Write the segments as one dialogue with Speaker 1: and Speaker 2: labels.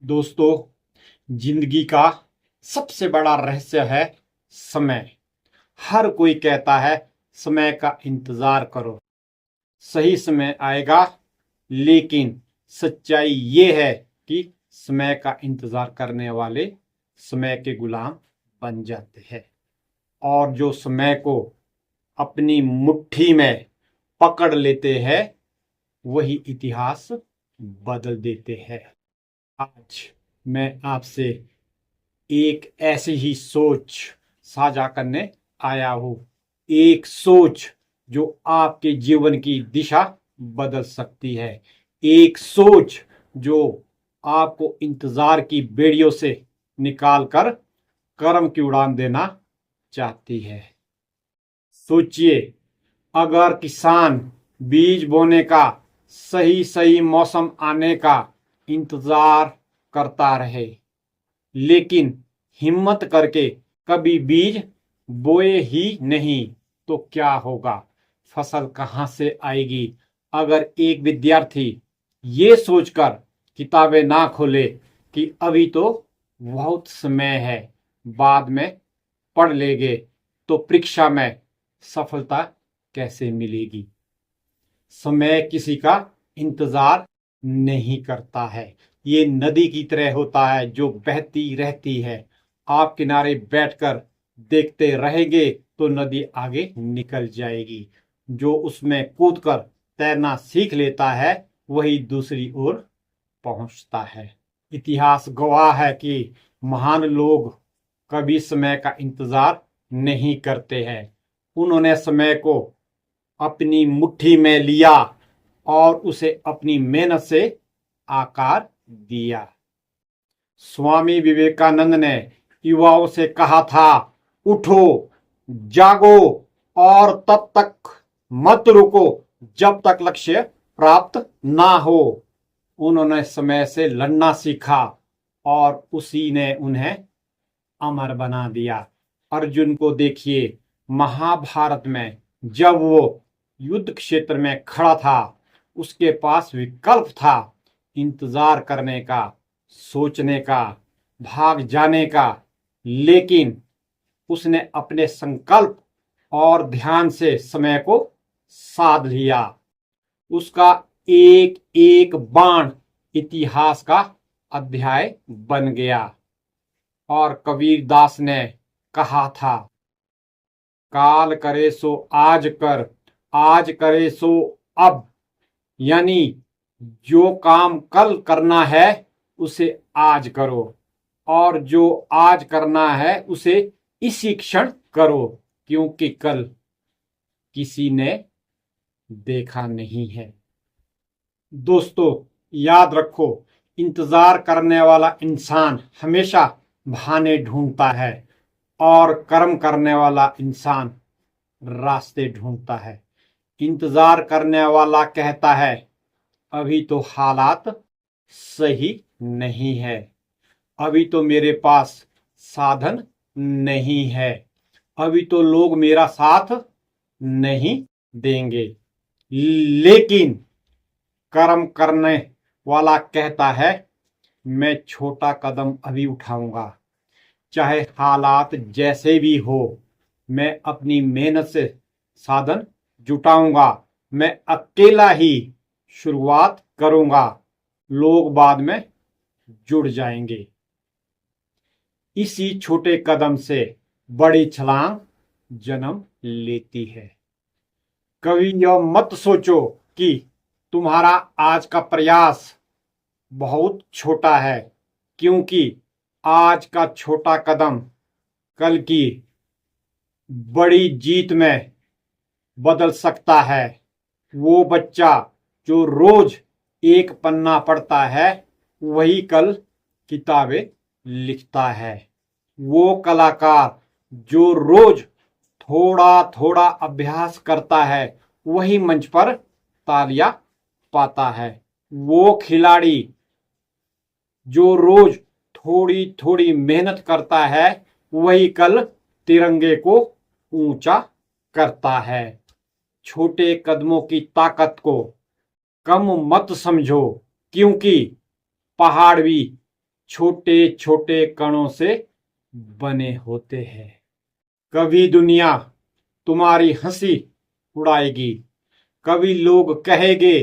Speaker 1: दोस्तों, जिंदगी का सबसे बड़ा रहस्य है समय। हर कोई कहता है समय का इंतजार करो, सही समय आएगा। लेकिन सच्चाई ये है कि समय का इंतजार करने वाले समय के गुलाम बन जाते हैं, और जो समय को अपनी मुट्ठी में पकड़ लेते हैं वही इतिहास बदल देते हैं। आज मैं आपसे एक ऐसी ही सोच साझा करने आया हूं। एक सोच जो आपके जीवन की दिशा बदल सकती है। एक सोच जो आपको इंतजार की बेड़ियों से निकालकर कर्म की उड़ान देना चाहती है। सोचिए, अगर किसान बीज बोने का सही सही मौसम आने का इंतजार करता रहे, लेकिन हिम्मत करके कभी बीज बोए ही नहीं, तो क्या होगा? फसल कहां से आएगी? अगर एक विद्यार्थी ये सोचकर किताबें ना खोले कि अभी तो बहुत समय है, बाद में पढ़ लेंगे, तो परीक्षा में सफलता कैसे मिलेगी? समय किसी का इंतजार नहीं करता है। ये नदी की तरह होता है जो बहती रहती है। आप किनारे बैठकर देखते रहेंगे तो नदी आगे निकल जाएगी। जो उसमें कूदकर तैरना सीख लेता है वही दूसरी ओर पहुंचता है। इतिहास गवाह है कि महान लोग कभी समय का इंतजार नहीं करते हैं। उन्होंने समय को अपनी मुट्ठी में लिया और उसे अपनी मेहनत से आकार दिया। स्वामी विवेकानंद ने युवाओं से कहा था, उठो, जागो और तब तक मत रुको जब तक लक्ष्य प्राप्त ना हो। उन्होंने समय से लड़ना सीखा और उसी ने उन्हें अमर बना दिया। अर्जुन को देखिए, महाभारत में जब वो युद्ध क्षेत्र में खड़ा था, उसके पास विकल्प था इंतजार करने का, सोचने का, भाग जाने का, लेकिन उसने अपने संकल्प और ध्यान से समय को साध लिया। उसका एक एक बाण इतिहास का अध्याय बन गया। और कबीर दास ने कहा था, काल करे सो आज कर, आज करे सो अब। यानी जो काम कल करना है उसे आज करो, और जो आज करना है उसे इसी क्षण करो, क्योंकि कल किसी ने देखा नहीं है। दोस्तों, याद रखो, इंतजार करने वाला इंसान हमेशा बहाने ढूंढता है और कर्म करने वाला इंसान रास्ते ढूंढता है। इंतजार करने वाला कहता है, अभी तो हालात सही नहीं है, अभी तो मेरे पास साधन नहीं है, अभी तो लोग मेरा साथ नहीं देंगे। लेकिन कर्म करने वाला कहता है, मैं छोटा कदम अभी उठाऊंगा, चाहे हालात जैसे भी हो। मैं अपनी मेहनत से साधन जुटाऊंगा, मैं अकेला ही शुरुआत करूंगा, लोग बाद में जुड़ जाएंगे। इसी छोटे कदम से बड़ी छलांग जन्म लेती है। कभी यह मत सोचो कि तुम्हारा आज का प्रयास बहुत छोटा है, क्योंकि आज का छोटा कदम कल की बड़ी जीत में बदल सकता है। वो बच्चा जो रोज एक पन्ना पढ़ता है वही कल किताबें लिखता है। वो कलाकार जो रोज थोड़ा थोड़ा अभ्यास करता है वही मंच पर तालियां पाता है। वो खिलाड़ी जो रोज थोड़ी थोड़ी मेहनत करता है वही कल तिरंगे को ऊंचा करता है। छोटे कदमों की ताकत को कम मत समझो, क्योंकि पहाड़ भी छोटे छोटे कणों से बने होते हैं। कभी दुनिया तुम्हारी हंसी उड़ाएगी, कभी लोग कहेंगे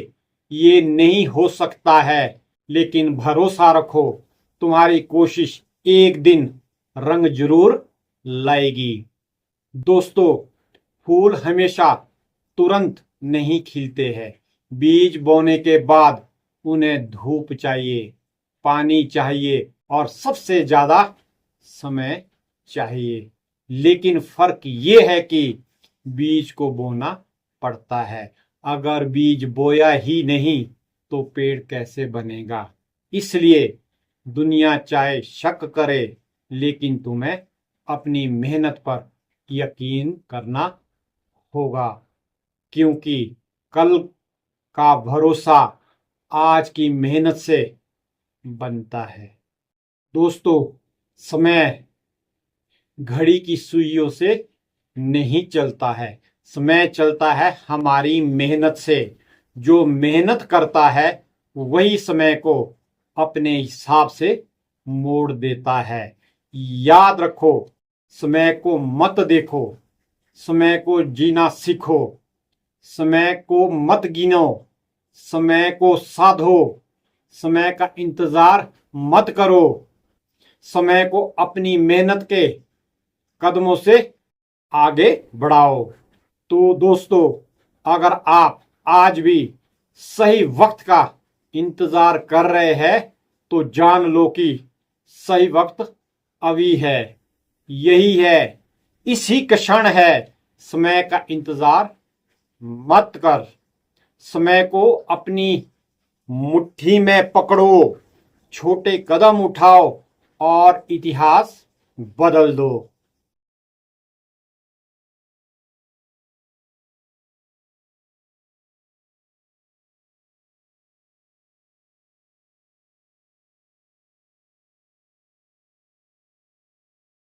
Speaker 1: ये नहीं हो सकता है, लेकिन भरोसा रखो तुम्हारी कोशिश एक दिन रंग जरूर लाएगी। दोस्तों, फूल हमेशा तुरंत नहीं खिलते हैं। बीज बोने के बाद उन्हें धूप चाहिए, पानी चाहिए और सबसे ज्यादा समय चाहिए। लेकिन फर्क ये है कि बीज को बोना पड़ता है। अगर बीज बोया ही नहीं तो पेड़ कैसे बनेगा? इसलिए दुनिया चाहे शक करे, लेकिन तुम्हें अपनी मेहनत पर यकीन करना होगा, क्योंकि कल का भरोसा आज की मेहनत से बनता है। दोस्तों, समय घड़ी की सुइयों से नहीं चलता है, समय चलता है हमारी मेहनत से। जो मेहनत करता है वही समय को अपने हिसाब से मोड़ देता है। याद रखो, समय को मत देखो, समय को जीना सीखो। समय को मत गिनो, समय को साधो। समय का इंतजार मत करो, समय को अपनी मेहनत के कदमों से आगे बढ़ाओ। तो दोस्तों, अगर आप आज भी सही वक्त का इंतजार कर रहे हैं तो जान लो कि सही वक्त अभी है, यही है, इसी क्षण है। समय का इंतजार मत कर, समय को अपनी मुट्ठी में पकड़ो, छोटे कदम उठाओ और इतिहास बदल दो।